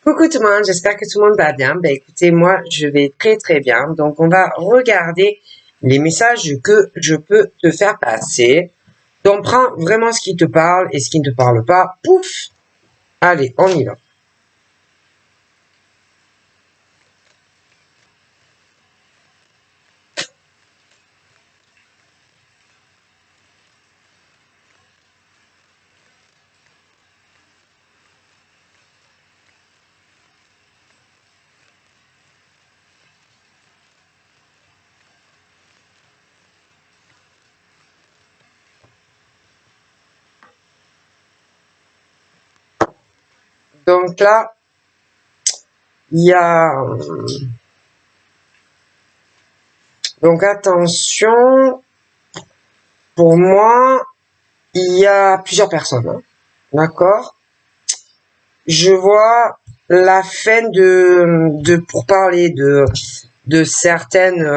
Coucou tout le monde, j'espère que tout le monde va bien. Ben écoutez, moi je vais très très bien. Donc on va regarder les messages que je peux te faire passer. Donc prends vraiment ce qui te parle et ce qui ne te parle pas. Pouf! Allez, on y va. Donc là, il y a... Donc attention, pour moi, il y a plusieurs personnes. Hein. D'accord? Je vois la fin de pourparlers de certaines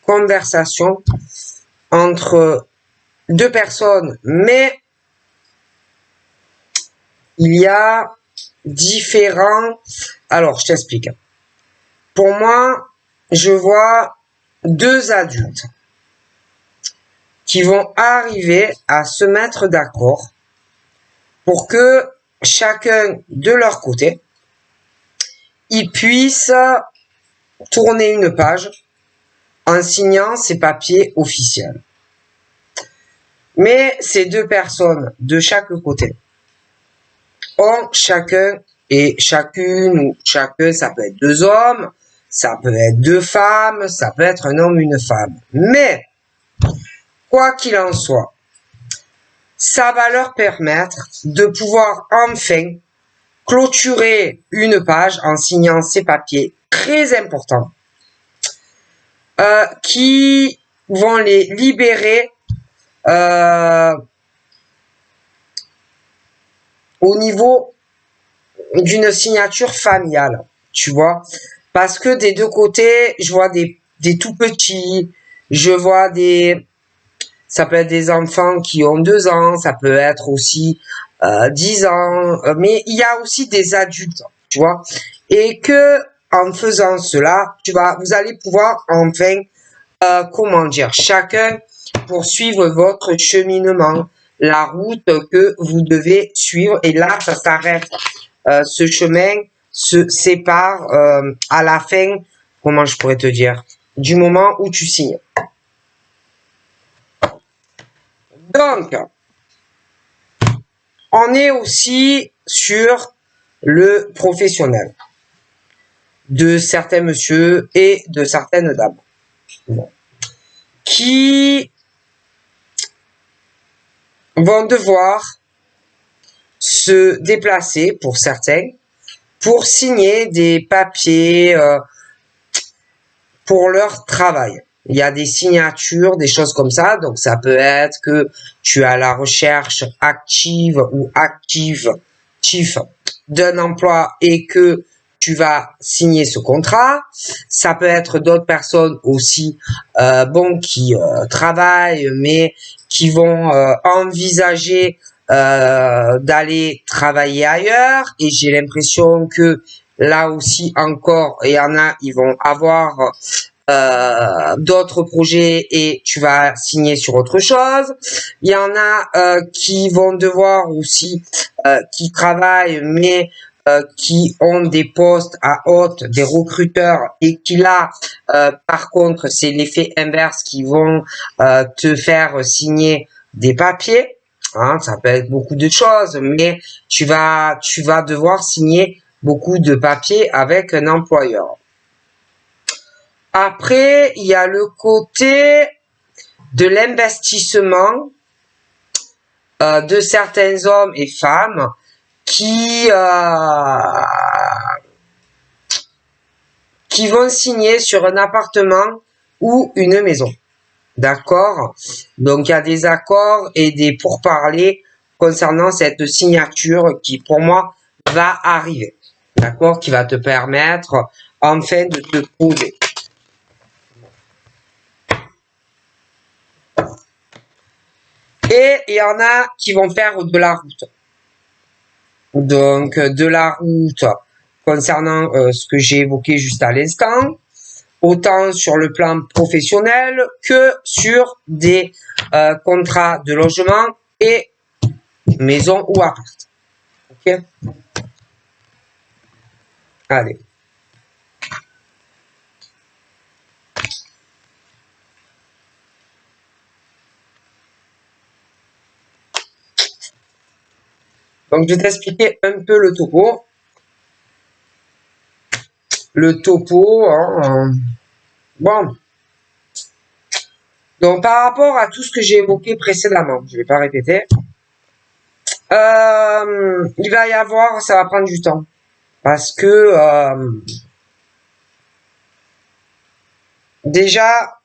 conversations entre deux personnes, mais il y a différents... Alors, je t'explique. Pour moi, je vois deux adultes qui vont arriver à se mettre d'accord pour que chacun de leur côté, ils puissent tourner une page en signant ces papiers officiels. Mais ces deux personnes de chaque côté ont chacun et chacune ou chacun, ça peut être deux hommes, ça peut être deux femmes, ça peut être un homme, une femme. Mais, quoi qu'il en soit, ça va leur permettre de pouvoir enfin clôturer une page en signant ces papiers très importants qui vont les libérer au niveau d'une signature familiale, tu vois. Parce que des deux côtés, je vois des tout petits, je vois ça peut être des enfants qui ont 2 ans, ça peut être aussi 10 ans, mais il y a aussi des adultes, tu vois. Et que en faisant cela, vous allez pouvoir enfin, comment dire, chacun poursuivre votre cheminement, la route que vous devez suivre. Et là, ça s'arrête. Ce chemin se sépare à la fin, comment je pourrais te dire, du moment où tu signes. Donc, on est aussi sur le professionnel de certains messieurs et de certaines dames. Bon. Qui vont devoir se déplacer pour certains pour signer des papiers pour leur travail. Il y a des signatures, des choses comme ça. Donc, ça peut être que tu as la recherche active ou active d'un emploi et que tu vas signer ce contrat. Ça peut être d'autres personnes aussi, qui travaillent, mais qui vont envisager d'aller travailler ailleurs. Et j'ai l'impression que là aussi encore, il y en a, ils vont avoir d'autres projets et tu vas signer sur autre chose. Il y en a qui vont devoir aussi, qui travaillent mais qui ont des postes à haute, des recruteurs et qui là, par contre, c'est l'effet inverse qui vont te faire signer des papiers. Hein, ça peut être beaucoup de choses, mais tu vas devoir signer beaucoup de papiers avec un employeur. Après, il y a le côté de l'investissement de certains hommes et femmes qui vont signer sur un appartement ou une maison. D'accord? Donc, il y a des accords et des pourparlers concernant cette signature qui, pour moi, va arriver. D'accord? Qui va te permettre, enfin, de te poser. Et il y en a qui vont faire de la route. Donc, de la route concernant ce que j'ai évoqué juste à l'instant, autant sur le plan professionnel que sur des contrats de logement et maison ou appart. Ok? Allez. Donc, je vais t'expliquer un peu le topo. Le topo, bon. Donc, par rapport à tout ce que j'ai évoqué précédemment, je ne vais pas répéter, il va y avoir, ça va prendre du temps. Parce que, déjà,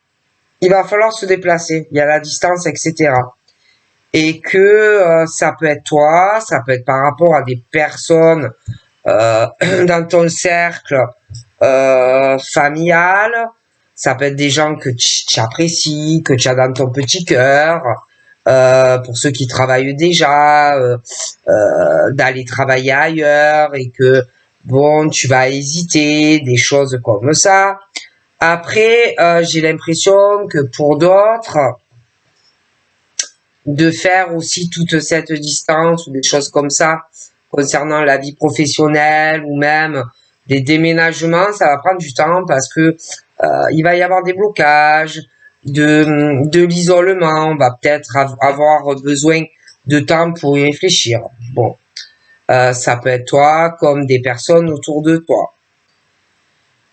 il va falloir se déplacer. Il y a la distance, etc. Et que ça peut être toi, ça peut être par rapport à des personnes dans ton cercle familial, ça peut être des gens que tu apprécies, que tu as dans ton petit cœur, pour ceux qui travaillent déjà, d'aller travailler ailleurs et que bon, tu vas hésiter, des choses comme ça. Après, j'ai l'impression que pour d'autres, de faire aussi toute cette distance ou des choses comme ça concernant la vie professionnelle ou même des déménagements, ça va prendre du temps parce que il va y avoir des blocages, de l'isolement, on va peut-être avoir besoin de temps pour y réfléchir. Bon, ça peut être toi comme des personnes autour de toi.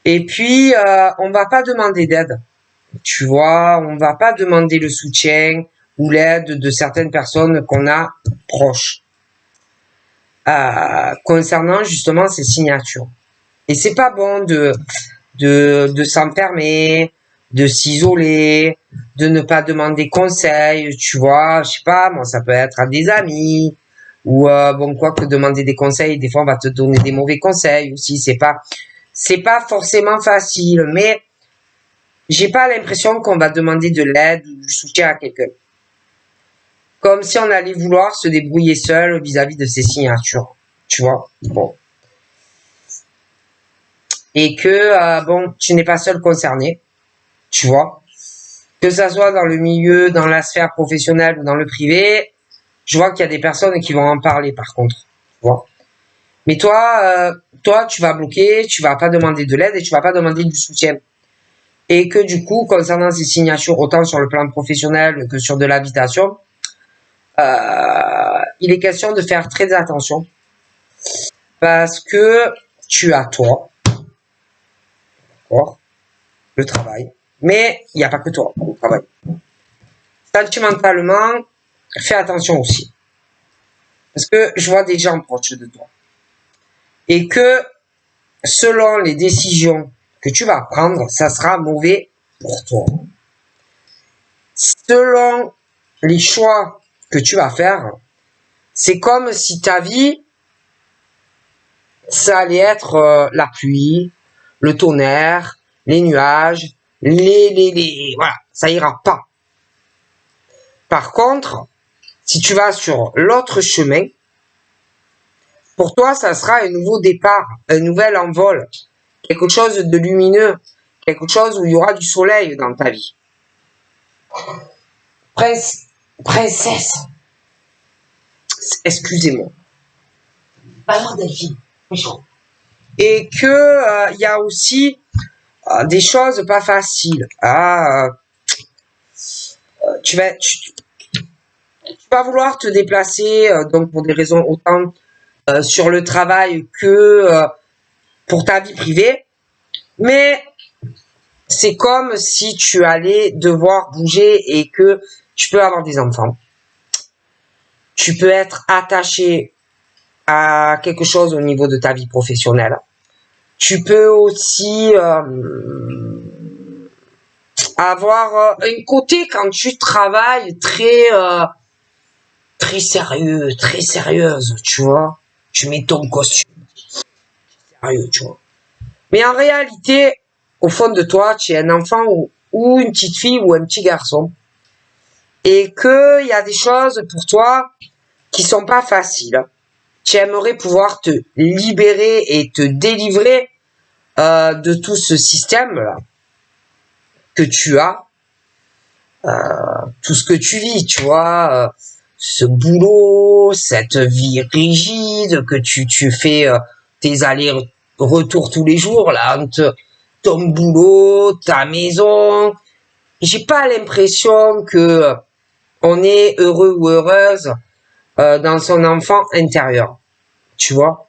Et puis, on va pas demander d'aide. Tu vois, on va pas demander le soutien ou l'aide de certaines personnes qu'on a proches. Concernant justement ces signatures. Et c'est pas bon de s'enfermer, de s'isoler, de ne pas demander conseil, tu vois, je sais pas, moi ça peut être à des amis, ou bon quoi que demander des conseils, des fois on va te donner des mauvais conseils aussi, c'est pas forcément facile, mais j'ai pas l'impression qu'on va demander de l'aide ou du soutien à quelqu'un. Comme si on allait vouloir se débrouiller seul vis-à-vis de ces signatures. Tu vois? Bon. Et que, bon, tu n'es pas seul concerné. Tu vois? Que ça soit dans le milieu, dans la sphère professionnelle ou dans le privé, je vois qu'il y a des personnes qui vont en parler par contre. Tu vois? Mais toi, tu vas bloquer, tu vas pas demander de l'aide et tu vas pas demander du soutien. Et que du coup, concernant ces signatures, autant sur le plan professionnel que sur de l'habitation, il est question de faire très attention parce que tu as toi, d'accord, le travail, mais il n'y a pas que toi, le travail. Sentimentalement, fais attention aussi parce que je vois des gens proches de toi et que selon les décisions que tu vas prendre, ça sera mauvais pour toi. Selon les choix que tu vas faire, c'est comme si ta vie, ça allait être la pluie, le tonnerre, les nuages, voilà, ça ira pas. Par contre, si tu vas sur l'autre chemin, pour toi, ça sera un nouveau départ, un nouvel envol, quelque chose de lumineux, quelque chose où il y aura du soleil dans ta vie. Princesse, excusez-moi. Alors, Delphine, bonjour. Et que il y a aussi des choses pas faciles. Tu vas vouloir te déplacer donc pour des raisons autant sur le travail que pour ta vie privée, mais c'est comme si tu allais devoir bouger et que tu peux avoir des enfants. Tu peux être attaché à quelque chose au niveau de ta vie professionnelle. Tu peux aussi avoir un côté quand tu travailles très sérieux, très sérieuse, tu vois. Tu mets ton costume, sérieux, tu vois. Mais en réalité, au fond de toi, tu es un enfant ou une petite fille ou un petit garçon. Et qu'il y a des choses pour toi qui sont pas faciles. tu aimerais pouvoir te libérer et te délivrer de tout ce système-là que tu as, tout ce que tu vis, tu vois, ce boulot, cette vie rigide que tu fais tes allers-retours tous les jours, là, entre ton boulot, ta maison. J'ai pas l'impression que on est heureux ou heureuse dans son enfant intérieur, tu vois.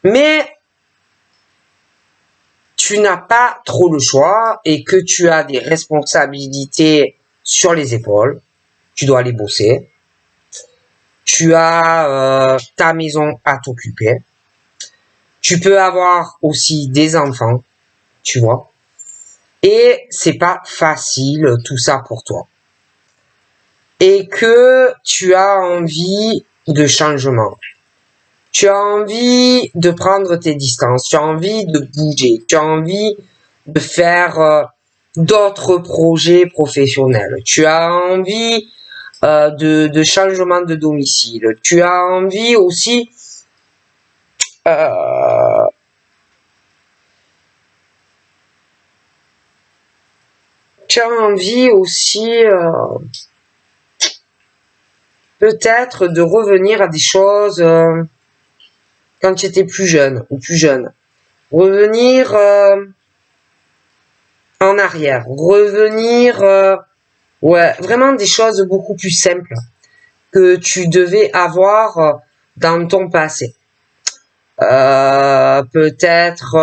Mais tu n'as pas trop le choix et que tu as des responsabilités sur les épaules, tu dois aller bosser, tu as ta maison à t'occuper, tu peux avoir aussi des enfants, tu vois, et c'est pas facile tout ça pour toi. Et que tu as envie de changement. Tu as envie de prendre tes distances, tu as envie de bouger, tu as envie de faire d'autres projets professionnels, tu as envie de changement de domicile, tu as envie aussi tu as envie aussi peut-être de revenir à des choses quand tu étais plus jeune ou plus jeune. Revenir en arrière, revenir, ouais, vraiment des choses beaucoup plus simples que tu devais avoir dans ton passé. Peut-être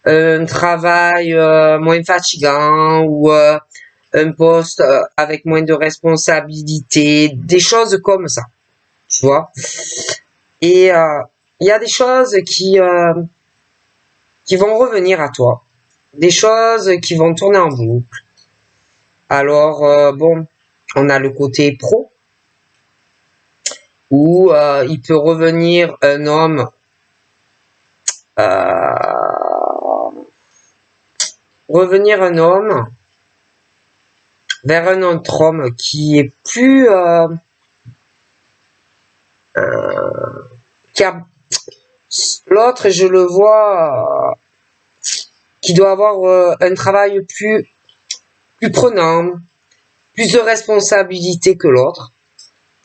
un travail moins fatigant ou un poste avec moins de responsabilités, des choses comme ça, tu vois. Et il y a des choses qui vont revenir à toi, des choses qui vont tourner en boucle. Alors bon, on a le côté pro où il peut revenir un homme vers un autre homme qui est plus l'autre, je le vois qui doit avoir un travail plus prenant, plus de responsabilité que l'autre.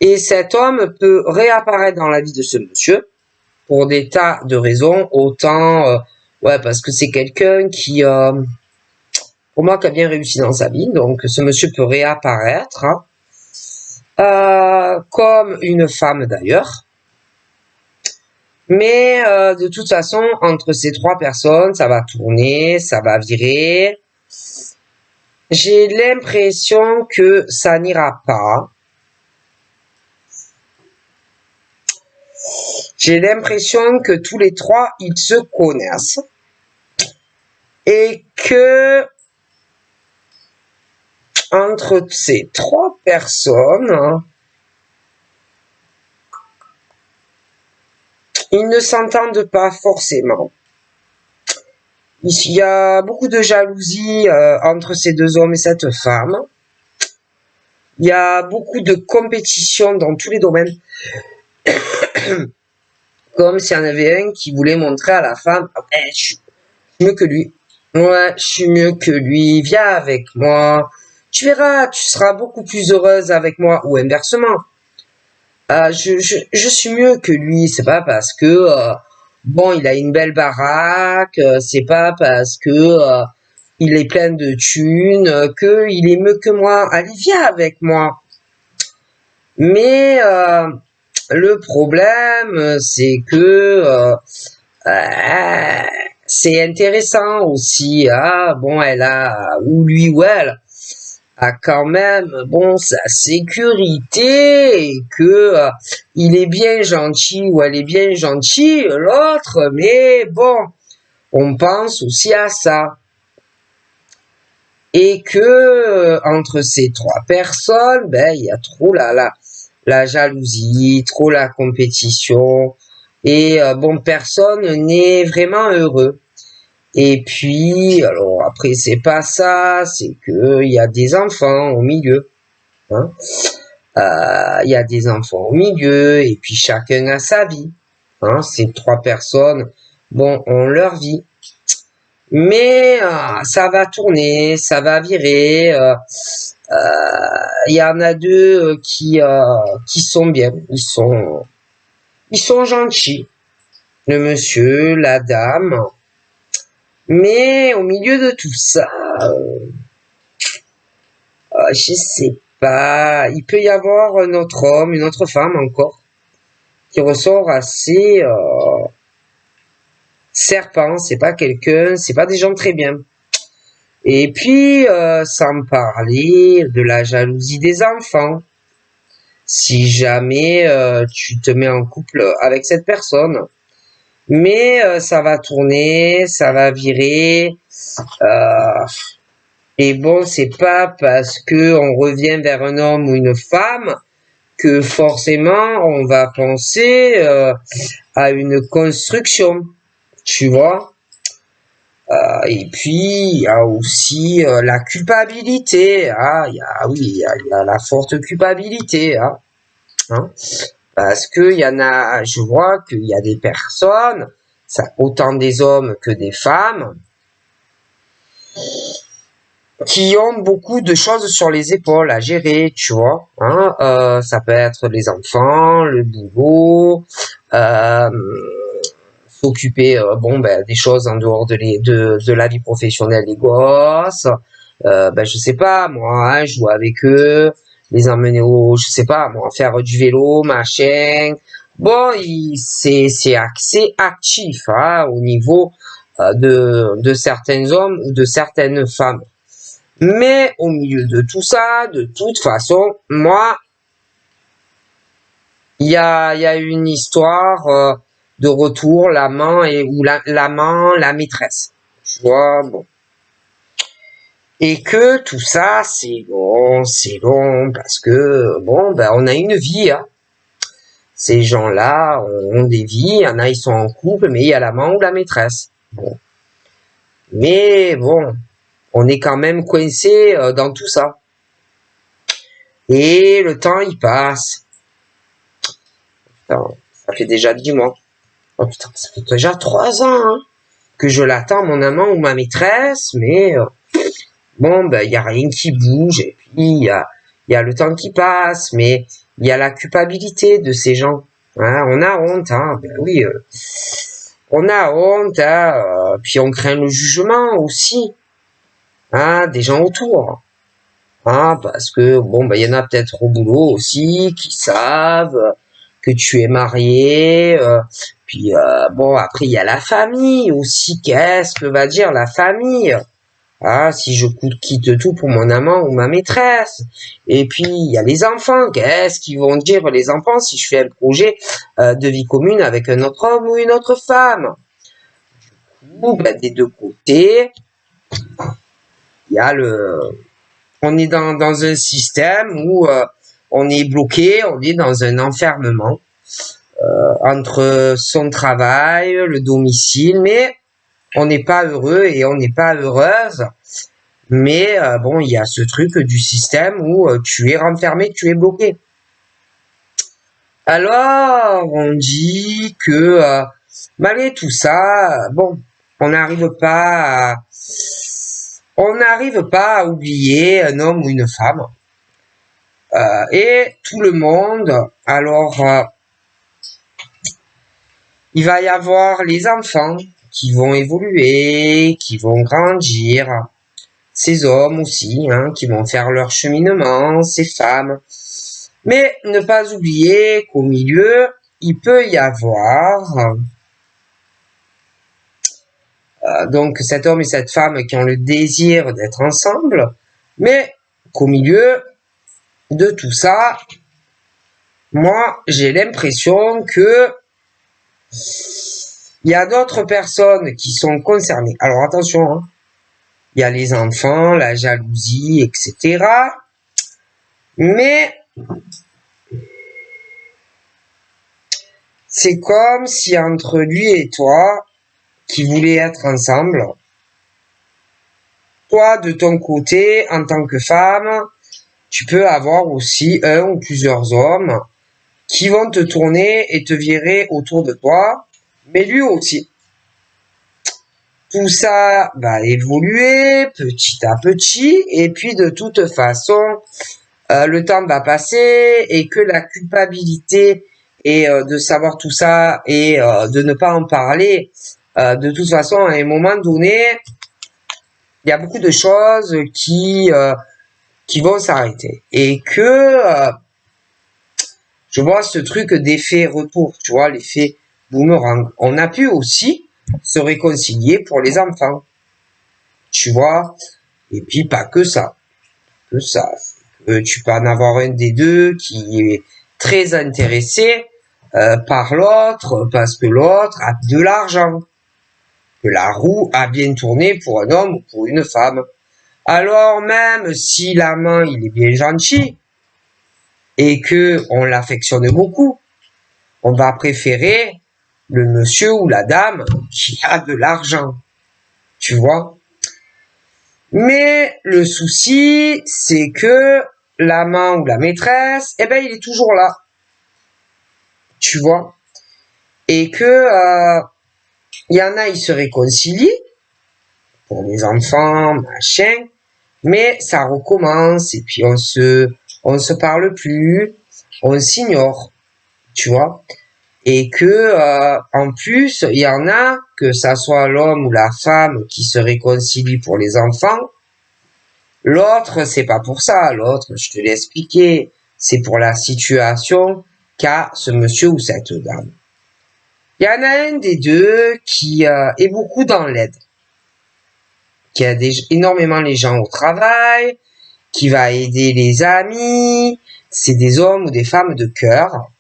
Et cet homme peut réapparaître dans la vie de ce monsieur pour des tas de raisons. Autant, ouais, parce que c'est quelqu'un qui, pour moi, qui a bien réussi dans sa vie. Donc, ce monsieur peut réapparaître, comme une femme d'ailleurs. Mais de toute façon, entre ces trois personnes, ça va tourner, ça va virer. J'ai l'impression que ça n'ira pas. J'ai l'impression que tous les trois, ils se connaissent. Et que entre ces trois personnes, ils ne s'entendent pas forcément. Il y a beaucoup de jalousie entre ces deux hommes et cette femme. Il y a beaucoup de compétition dans tous les domaines. Comme s'il y en avait un qui voulait montrer à la femme, je suis mieux que lui. Ouais, je suis mieux que lui. Viens avec moi. Tu verras, tu seras beaucoup plus heureuse avec moi. Ou inversement. Je suis mieux que lui. C'est pas parce que bon, il a une belle baraque. C'est pas parce que il est plein de thunes que il est mieux que moi. Allez, viens avec moi. Mais le problème, c'est que c'est intéressant aussi. Ah, bon, elle a, ou lui ou elle, a quand même, bon, sa sécurité, et que il est bien gentil ou elle est bien gentille, l'autre, mais bon, on pense aussi à ça. Et que entre ces trois personnes, ben, il y a trop la jalousie, trop la compétition, et bon, personne n'est vraiment heureux. Et puis, alors après, c'est pas ça, c'est que il y a des enfants au milieu. Hein. Il y a des enfants au milieu, et puis chacun a sa vie. Hein, ces 3 personnes, bon, ont leur vie. Mais ça va tourner, ça va virer. Il y en a 2 qui sont bien, ils sont gentils, le monsieur, la dame. Mais au milieu de tout ça, je sais pas, il peut y avoir un autre homme, une autre femme encore, qui ressort assez serpent, c'est pas quelqu'un, c'est pas des gens très bien. Et puis, sans parler de la jalousie des enfants. Si jamais tu te mets en couple avec cette personne, mais ça va tourner, ça va virer, et bon, c'est pas parce que on revient vers un homme ou une femme que forcément on va penser à une construction, tu vois. Et puis il y a aussi la culpabilité, hein. Il y a la forte culpabilité, hein. Parce que il y en a, je vois qu'il y a des personnes, ça, autant des hommes que des femmes, qui ont beaucoup de choses sur les épaules à gérer, tu vois. Hein, ça peut être les enfants, le boulot, s'occuper des choses en dehors de la vie professionnelle des gosses. Je sais pas, moi, hein, jouer avec eux, les emmener je sais pas, moi, faire du vélo, machin. Bon, c'est axé actif, hein, au niveau de certains hommes ou de certaines femmes. Mais au milieu de tout ça, de toute façon, moi, il y a une histoire de retour, l'amant ou l'amant, la maîtresse. Tu vois, bon. Et que tout ça, c'est long, parce que, on a une vie, hein. Ces gens-là ont des vies, il y en a, ils sont en couple, mais il y a l'amant ou la maîtresse. Bon. Mais bon, on est quand même coincé dans tout ça. Et le temps, il passe. Putain, ça fait déjà 10 mois. Oh putain, ça fait déjà 3 ans hein, que je l'attends, mon amant ou ma maîtresse, mais il y a rien qui bouge. Et puis, il y a le temps qui passe, mais il y a la culpabilité de ces gens. Hein, on a honte, hein, oui, on a honte, hein, puis on craint le jugement aussi, hein, des gens autour. Hein, parce que, il y en a peut-être au boulot aussi qui savent que tu es marié. Puis, après, il y a la famille aussi. Qu'est-ce que va dire la famille? Ah, si je quitte tout pour mon amant ou ma maîtresse. Et puis, il y a les enfants. Qu'est-ce qu'ils vont dire les enfants si je fais un projet de vie commune avec un autre homme ou une autre femme? Des 2 côtés, il y a on est dans un système où on est bloqué, on est dans un enfermement entre son travail, le domicile, mais on n'est pas heureux et on n'est pas heureuse. Mais il y a ce truc du système où tu es renfermé, tu es bloqué. Alors, on dit que malgré tout ça, on n'arrive pas à oublier un homme ou une femme. Et tout le monde, alors, il va y avoir les enfants qui vont évoluer, qui vont grandir, ces hommes aussi, hein, qui vont faire leur cheminement, ces femmes. Mais ne pas oublier qu'au milieu, il peut y avoir donc cet homme et cette femme qui ont le désir d'être ensemble, mais qu'au milieu de tout ça, moi, j'ai l'impression que il y a d'autres personnes qui sont concernées. Alors attention, hein, il y a les enfants, la jalousie, etc. Mais c'est comme si entre lui et toi, qui voulaient être ensemble, toi de ton côté, en tant que femme, tu peux avoir aussi un ou plusieurs hommes qui vont te tourner et te virer autour de toi, mais lui aussi. Tout ça va évoluer petit à petit, et puis de toute façon, le temps va passer et que la culpabilité et de savoir tout ça et de ne pas en parler, de toute façon, à un moment donné, il y a beaucoup de choses qui vont s'arrêter. Et que je vois ce truc d'effet retour, tu vois, l'effet boomerang. On a pu aussi se réconcilier pour les enfants, tu vois, et puis pas que ça, que ça. Tu peux en avoir un des deux qui est très intéressé par l'autre parce que l'autre a de l'argent, que la roue a bien tourné pour un homme ou pour une femme. Alors même si l'amant il est bien gentil et que on l'affectionne beaucoup, on va préférer le monsieur ou la dame qui a de l'argent, tu vois. Mais le souci, c'est que l'amant ou la maîtresse, eh ben, il est toujours là, tu vois. Et que il y en a, ils se réconcilient pour les enfants, machin, mais ça recommence et puis on se parle plus, on s'ignore, tu vois. Et que en plus, il y en a, que ça soit l'homme ou la femme qui se réconcilie pour les enfants. L'autre, c'est pas pour ça. L'autre, je te l'ai expliqué, c'est pour la situation qu'a ce monsieur ou cette dame. Il y en a un des deux qui est beaucoup dans l'aide, qui aide énormément les gens au travail, qui va aider les amis. C'est des hommes ou des femmes de cœur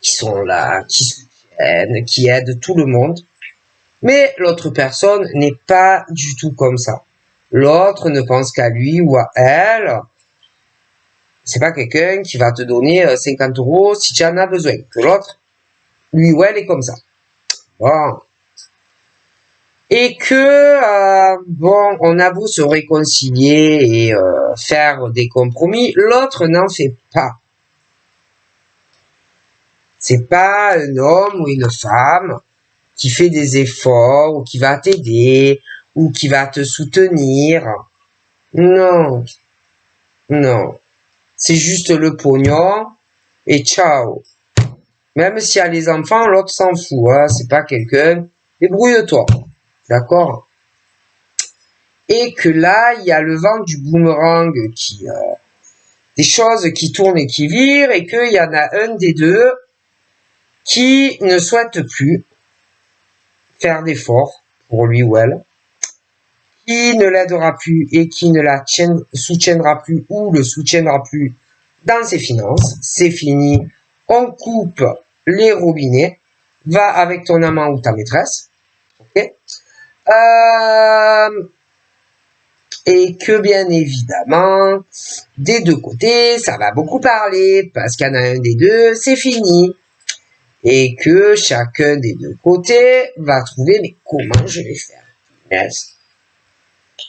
qui sont là, qui soutiennent, qui aident tout le monde. Mais l'autre personne n'est pas du tout comme ça. L'autre ne pense qu'à lui ou à elle. C'est pas quelqu'un qui va te donner 50 euros si tu en as besoin. Que l'autre, lui ou elle est comme ça. Bon. Et que, bon, on a beau se réconcilier et faire des compromis, l'autre n'en fait pas. C'est pas un homme ou une femme qui fait des efforts ou qui va t'aider ou qui va te soutenir. Non, non. C'est juste le pognon et ciao. Même s'il y a les enfants, l'autre s'en fout. Hein. C'est pas quelqu'un. Débrouille-toi. D'accord? Et que là, il y a le vent du boomerang qui... des choses qui tournent et qui virent et qu'il y en a un des deux qui ne souhaite plus faire d'efforts pour lui ou elle, qui ne l'aidera plus et qui ne la soutiendra plus ou le soutiendra plus dans ses finances. C'est fini. On coupe les robinets. Va avec ton amant ou ta maîtresse. Ok? Et que bien évidemment, des deux côtés, ça va beaucoup parler parce qu'il y en a un des deux, c'est fini. Et que chacun des deux côtés va trouver, mais comment je vais faire? Yes.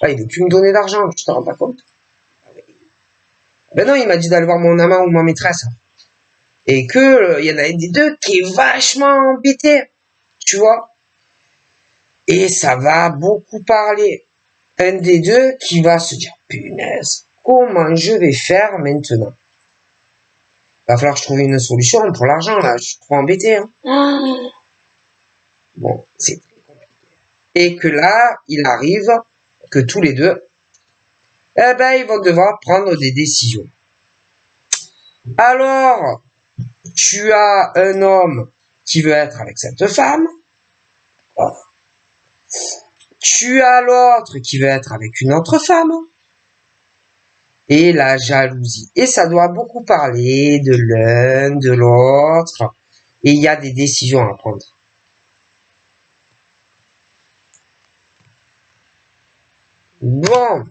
Ah, il veut plus me donner d'argent, tu t'en rends pas compte? Ben non, il m'a dit d'aller voir mon amant ou ma maîtresse. Et que il y en a un des deux qui est vachement embêté, tu vois. Et ça va beaucoup parler. Un des deux qui va se dire, punaise, comment je vais faire maintenant? Va falloir que je trouve une solution pour l'argent, là. Je suis trop embêté, hein. Bon, c'est très compliqué. Et que là, il arrive que tous les deux, eh ben, ils vont devoir prendre des décisions. Alors, tu as un homme qui veut être avec cette femme. Tu as l'autre qui veut être avec une autre femme. Et la jalousie. Et ça doit beaucoup parler de l'un, de l'autre. Et il y a des décisions à prendre. Bon.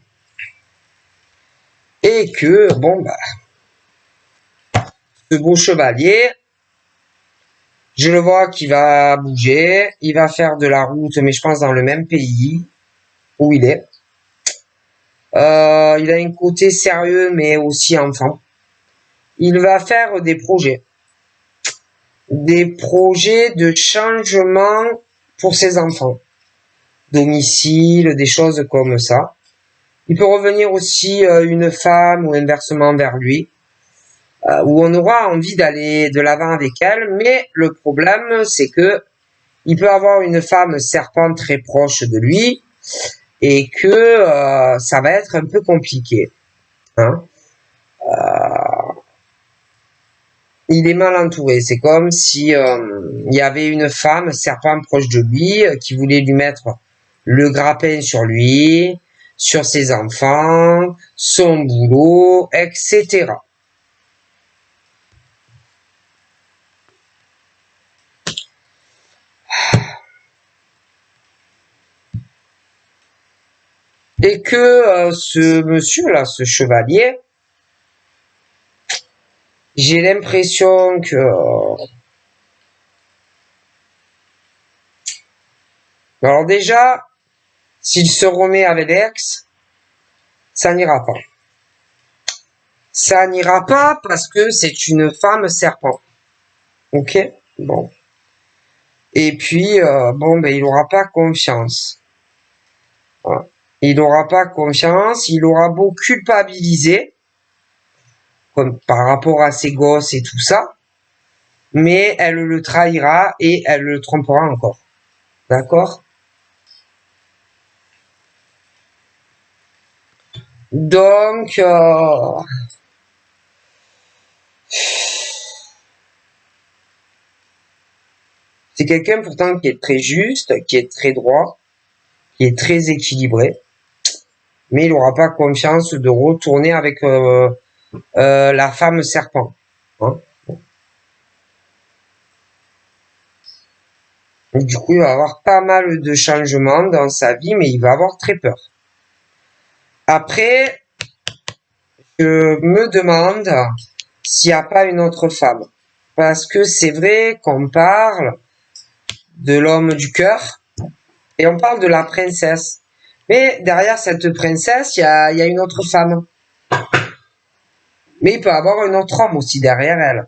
Et que, bon, bah, ce beau chevalier, je le vois qu'il va bouger, il va faire de la route, mais je pense dans le même pays où il est. Il a un côté sérieux, mais aussi enfant. Il va faire des projets de changement pour ses enfants. Domicile, des choses comme ça. Il peut revenir aussi une femme ou inversement vers lui, où on aura envie d'aller de l'avant avec elle, mais le problème, c'est que il peut avoir une femme serpent très proche de lui et que ça va être un peu compliqué. Hein. Il est mal entouré. C'est comme si il y avait une femme serpent proche de lui qui voulait lui mettre le grappin sur lui, sur ses enfants, son boulot, etc. Et que ce monsieur-là, ce chevalier, j'ai l'impression que... alors déjà, s'il se remet avec l'ex, ça n'ira pas. Ça n'ira pas parce que c'est une femme serpent. Ok? Bon. Et puis, bon, ben, il n'aura pas confiance. Voilà. Il n'aura pas confiance, il aura beau culpabiliser, comme par rapport à ses gosses et tout ça, mais elle le trahira et elle le trompera encore. D'accord? Donc, c'est quelqu'un pourtant qui est très juste, qui est très droit, qui est très équilibré, mais il n'aura pas confiance de retourner avec la femme serpent. Hein. Du coup, il va avoir pas mal de changements dans sa vie, mais il va avoir très peur. Après, je me demande s'il n'y a pas une autre femme. Parce que c'est vrai qu'on parle de l'homme du cœur et on parle de la princesse. Mais derrière cette princesse, il y a une autre femme. Mais il peut y avoir un autre homme aussi derrière elle.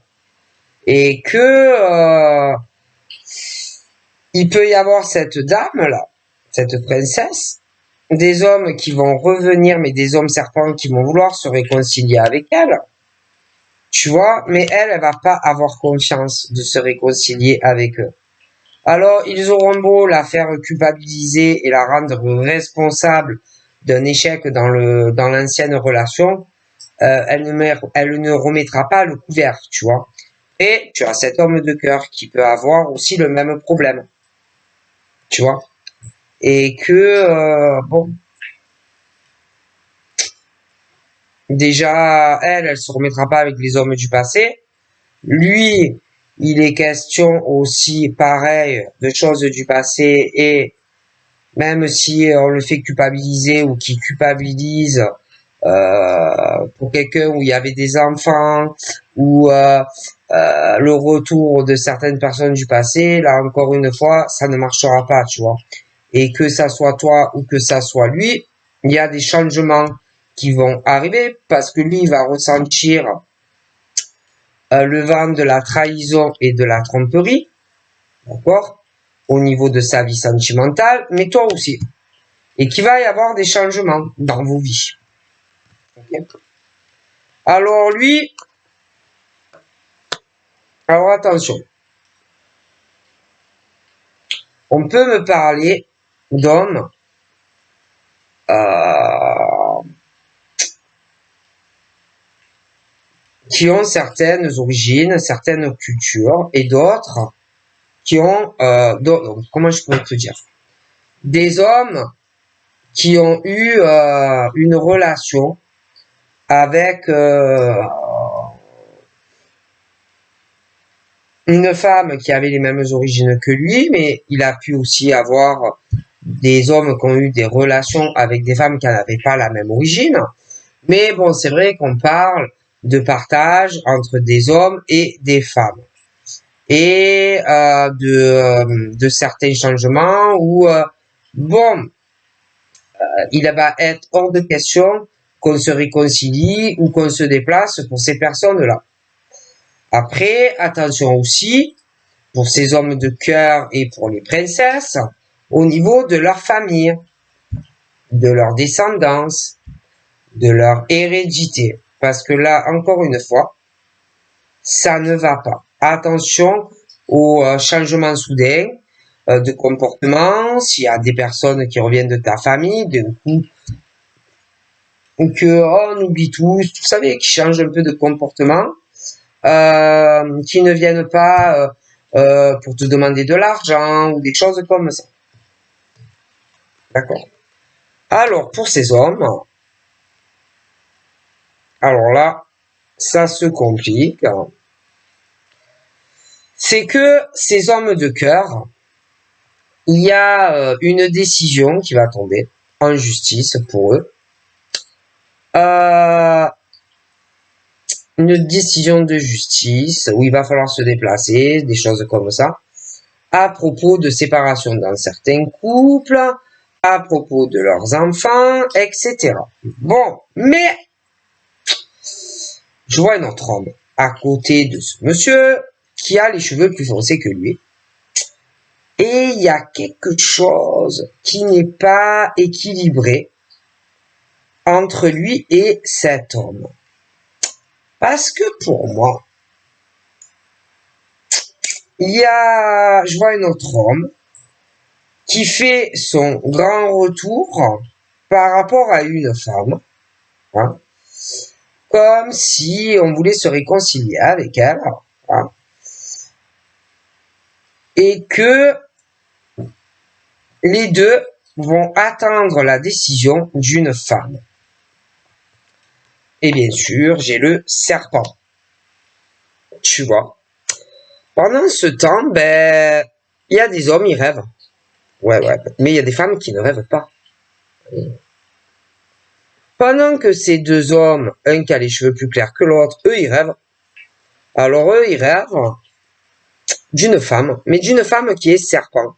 Et que il peut y avoir cette dame-là, cette princesse, des hommes qui vont revenir, mais des hommes serpents qui vont vouloir se réconcilier avec elle. Tu vois, mais elle va pas avoir confiance de se réconcilier avec eux. Alors, ils auront beau la faire culpabiliser et la rendre responsable d'un échec dans l'ancienne relation, elle ne remettra pas le couvert, tu vois. Et tu as cet homme de cœur qui peut avoir aussi le même problème, tu vois. Et que, bon, déjà, elle se remettra pas avec les hommes du passé. Lui, il est question aussi, pareil, de choses du passé et même si on le fait culpabiliser ou qu'il culpabilise pour quelqu'un où il y avait des enfants ou le retour de certaines personnes du passé, là encore une fois, ça ne marchera pas, tu vois. Et que ça soit toi ou que ça soit lui, il y a des changements qui vont arriver parce que lui il va ressentir le vent de la trahison et de la tromperie, d'accord, au niveau de sa vie sentimentale, mais toi aussi. Et qu'il va y avoir des changements dans vos vies. Okay. Alors lui, alors attention, on peut me parler d'hommes qui ont certaines origines, certaines cultures, et d'autres qui ont, comment je pourrais te dire, des hommes qui ont eu une relation avec une femme qui avait les mêmes origines que lui, mais il a pu aussi avoir des hommes qui ont eu des relations avec des femmes qui n'avaient pas la même origine. Mais bon, c'est vrai qu'on parle de partage entre des hommes et des femmes. Et de certains changements où, bon, il va être hors de question qu'on se réconcilie ou qu'on se déplace pour ces personnes-là. Après, attention aussi, pour ces hommes de cœur et pour les princesses, au niveau de leur famille, de leur descendance, de leur hérédité. Parce que là, encore une fois, ça ne va pas. Attention aux changements soudains de comportement, s'il y a des personnes qui reviennent de ta famille, d'un coup, ou que on oublie tout, vous savez, qui changent un peu de comportement, qui ne viennent pas pour te demander de l'argent ou des choses comme ça. D'accord. Alors, pour ces hommes, alors là, ça se complique. C'est que ces hommes de cœur, il y a une décision qui va tomber en justice pour eux. Une décision de justice où il va falloir se déplacer, des choses comme ça, à propos de séparation dans certains couples, à propos de leurs enfants, etc. Bon, mais je vois un autre homme à côté de ce monsieur qui a les cheveux plus foncés que lui. Et il y a quelque chose qui n'est pas équilibré entre lui et cet homme. Parce que pour moi, je vois un autre homme qui fait son grand retour par rapport à une femme, hein, comme si on voulait se réconcilier avec elle, hein, et que les deux vont attendre la décision d'une femme. Et bien sûr, j'ai le serpent. Tu vois. Pendant ce temps, ben, il y a des hommes, ils rêvent. Ouais, mais il y a des femmes qui ne rêvent pas. Pendant que ces deux hommes, un qui a les cheveux plus clairs que l'autre, eux, ils rêvent. Alors eux, ils rêvent d'une femme, mais d'une femme qui est serpent.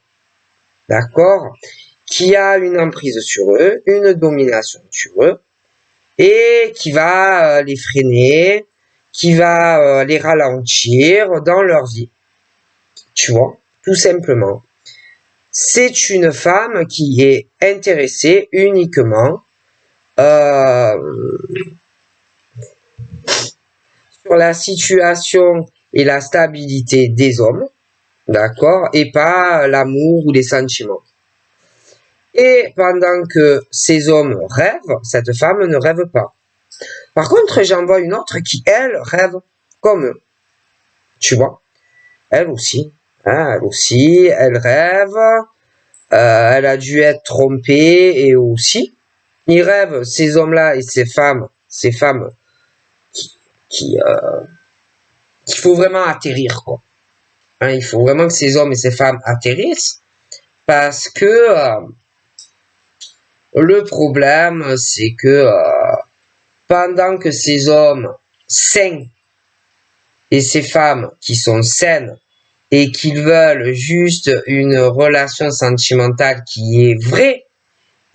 D'accord? Qui a une emprise sur eux, une domination sur eux, et qui va les freiner, qui va les ralentir dans leur vie. Tu vois, tout simplement. C'est une femme qui est intéressée uniquement sur la situation et la stabilité des hommes, d'accord, et pas l'amour ou les sentiments. Et pendant que ces hommes rêvent, cette femme ne rêve pas. Par contre, j'en vois une autre qui, elle, rêve comme eux. Tu vois, elle aussi, hein, elle rêve, elle a dû être trompée et aussi, ils rêvent, ces hommes-là et ces femmes qu'il faut vraiment atterrir, quoi. Hein, il faut vraiment que ces hommes et ces femmes atterrissent parce que le problème, c'est que pendant que ces hommes sains et ces femmes qui sont saines et qu'ils veulent juste une relation sentimentale qui est vraie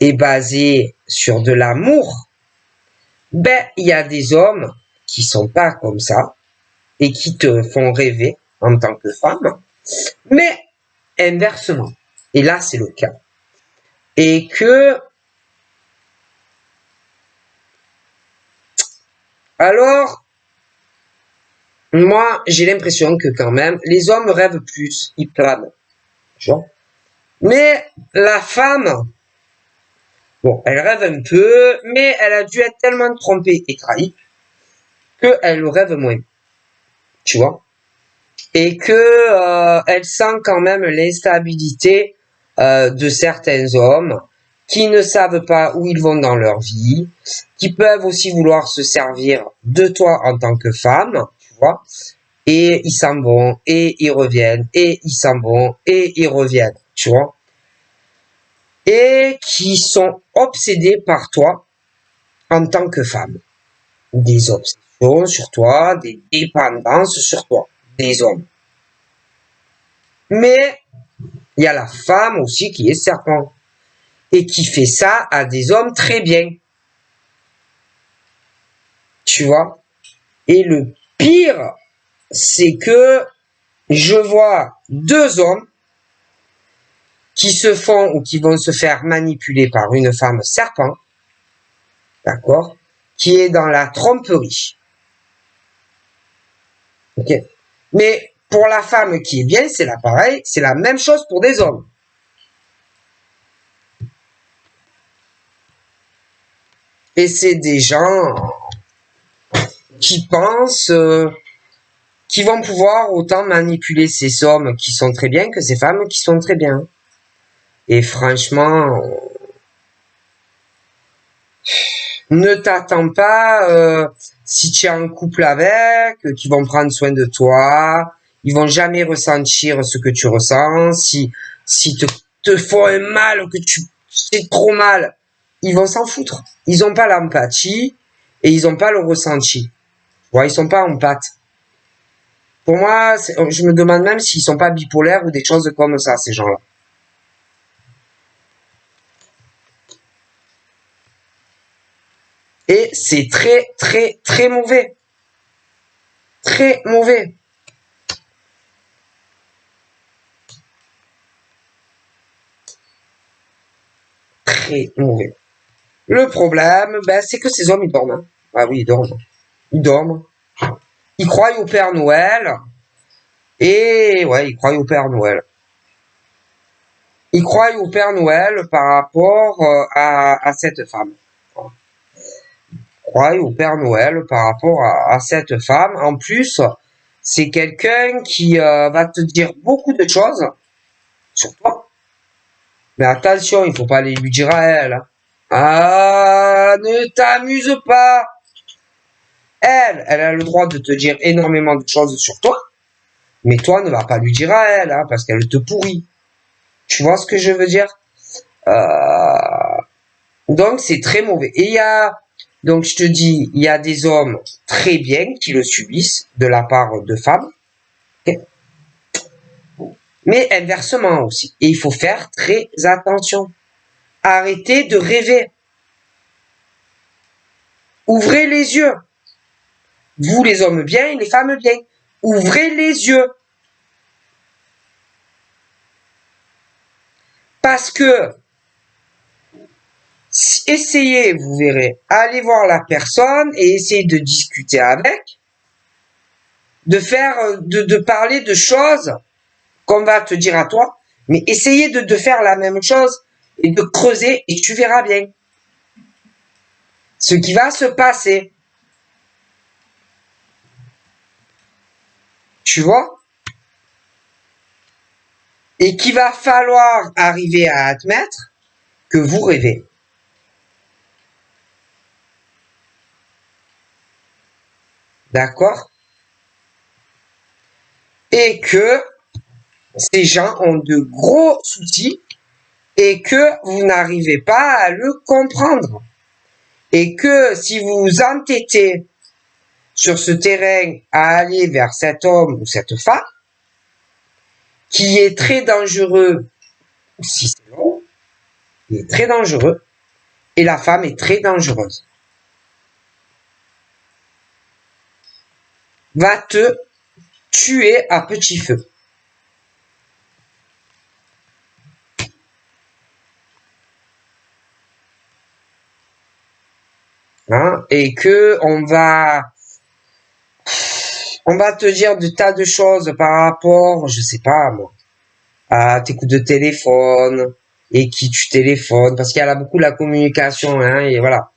et basée sur de l'amour, ben, il y a des hommes qui sont pas comme ça et qui te font rêver en tant que femme, mais inversement. Et là, c'est le cas. Et que, alors, moi, j'ai l'impression que quand même, les hommes rêvent plus, ils planent. Tu vois? Mais la femme, bon, elle rêve un peu, mais elle a dû être tellement trompée et trahie qu'elle rêve moins. Tu vois? Et que elle sent quand même l'instabilité de certains hommes qui ne savent pas où ils vont dans leur vie, qui peuvent aussi vouloir se servir de toi en tant que femme, tu vois, et ils s'en vont, et ils reviennent, et ils s'en vont, et ils reviennent, tu vois, et qui sont obsédés par toi en tant que femme. Des obsessions sur toi, des dépendances sur toi, des hommes. Mais il y a la femme aussi qui est serpent. et qui fait ça à des hommes très bien. Tu vois? Et le pire, c'est que je vois deux hommes qui se font ou qui vont se faire manipuler par une femme serpent, d'accord, qui est dans la tromperie. Ok. Mais pour la femme qui est bien, c'est là pareil, c'est la même chose pour des hommes. Et c'est des gens qui pensent qu'ils vont pouvoir autant manipuler ces hommes qui sont très bien que ces femmes qui sont très bien. Et franchement, ne t'attends pas si tu es en couple avec, qu'ils vont prendre soin de toi, ils vont jamais ressentir ce que tu ressens, si te font un mal, que tu c'est trop mal, ils vont s'en foutre. Ils ont pas l'empathie et ils ont pas le ressenti. Ouais, ils sont pas empathes. Pour moi, je me demande même s'ils sont pas bipolaires ou des choses comme ça, ces gens-là. Et c'est très, très, très mauvais. Très mauvais. Très mauvais. Le problème, ben, c'est que ces hommes, ils dorment. Hein. Ah oui, ils dorment. Ils dorment. Ils croient au Père Noël. Et ouais, ils croient au Père Noël. Ils croient au Père Noël par rapport à cette femme. Ils croient au Père Noël par rapport à cette femme. En plus, c'est quelqu'un qui va te dire beaucoup de choses sur toi. Mais attention, il faut pas les lui dire à elle. Hein. Ah, ne t'amuse pas. Elle a le droit de te dire énormément de choses sur toi, mais toi ne vas pas lui dire à elle, hein, parce qu'elle te pourrit. Tu vois ce que je veux dire? Donc c'est très mauvais. Et il y a, donc je te dis, il y a des hommes très bien qui le subissent de la part de femmes, okay, mais inversement aussi. Et il faut faire très attention. Arrêtez de rêver. Ouvrez les yeux. Vous les hommes bien et les femmes bien. Ouvrez les yeux. Parce que essayez, vous verrez, allez voir la personne et essayez de discuter avec, de faire, de parler de choses qu'on va te dire à toi, mais essayez de faire la même chose et de creuser et tu verras bien ce qui va se passer. Tu vois? Et qu'il va falloir arriver à admettre que vous rêvez. D'accord? Et que ces gens ont de gros soucis et que vous n'arrivez pas à le comprendre. Et que si vous vous entêtez sur ce terrain à aller vers cet homme ou cette femme, qui est très dangereux, si c'est long, il est très dangereux, et la femme est très dangereuse, va te tuer à petit feu. Hein, et que on va te dire de tas de choses par rapport, je sais pas moi, à tes coups de téléphone et qui tu téléphones, parce qu'il y a là beaucoup la communication, hein, et voilà.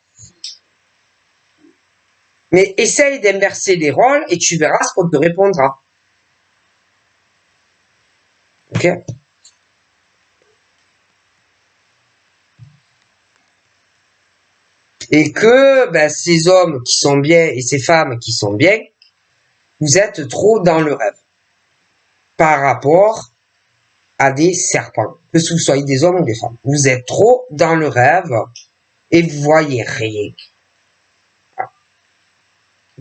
Mais essaye d'inverser les rôles et tu verras ce qu'on te répondra. Ok? Et que ben, ces hommes qui sont bien et ces femmes qui sont bien, vous êtes trop dans le rêve par rapport à des serpents, que ce soit des hommes ou des femmes. Vous êtes trop dans le rêve et vous voyez rien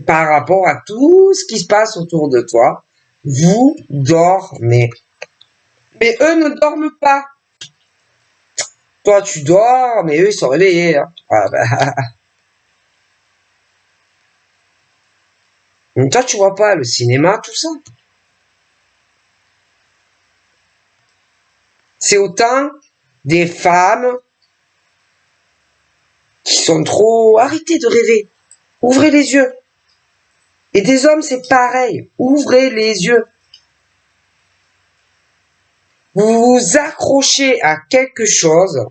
par rapport à tout ce qui se passe autour de toi. Vous dormez. Mais eux ne dorment pas. Toi, tu dors, mais eux, ils sont réveillés. Hein. Ah, bah. Mais toi, tu vois pas le cinéma, tout ça. C'est autant des femmes qui sont trop... Arrêtez de rêver. Ouvrez les yeux. Et des hommes, c'est pareil. Ouvrez les yeux. Vous vous accrochez à quelque chose,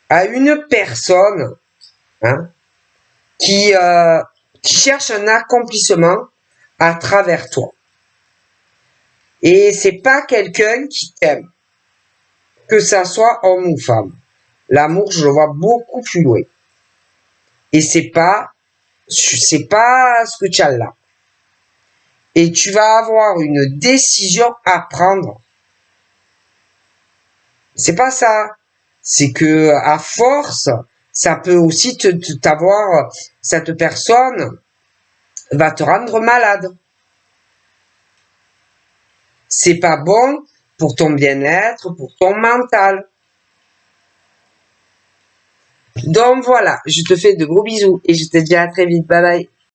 à une personne, hein, qui cherche un accomplissement à travers toi. Et c'est pas quelqu'un qui t'aime, que ça soit homme ou femme. L'amour, je le vois beaucoup plus loin. Et c'est pas ce que tu as là. Et tu vas avoir une décision à prendre. C'est pas ça. C'est que à force, ça peut aussi t'avoir, cette personne va te rendre malade. C'est pas bon pour ton bien-être, pour ton mental. Donc voilà, je te fais de gros bisous et je te dis à très vite. Bye bye.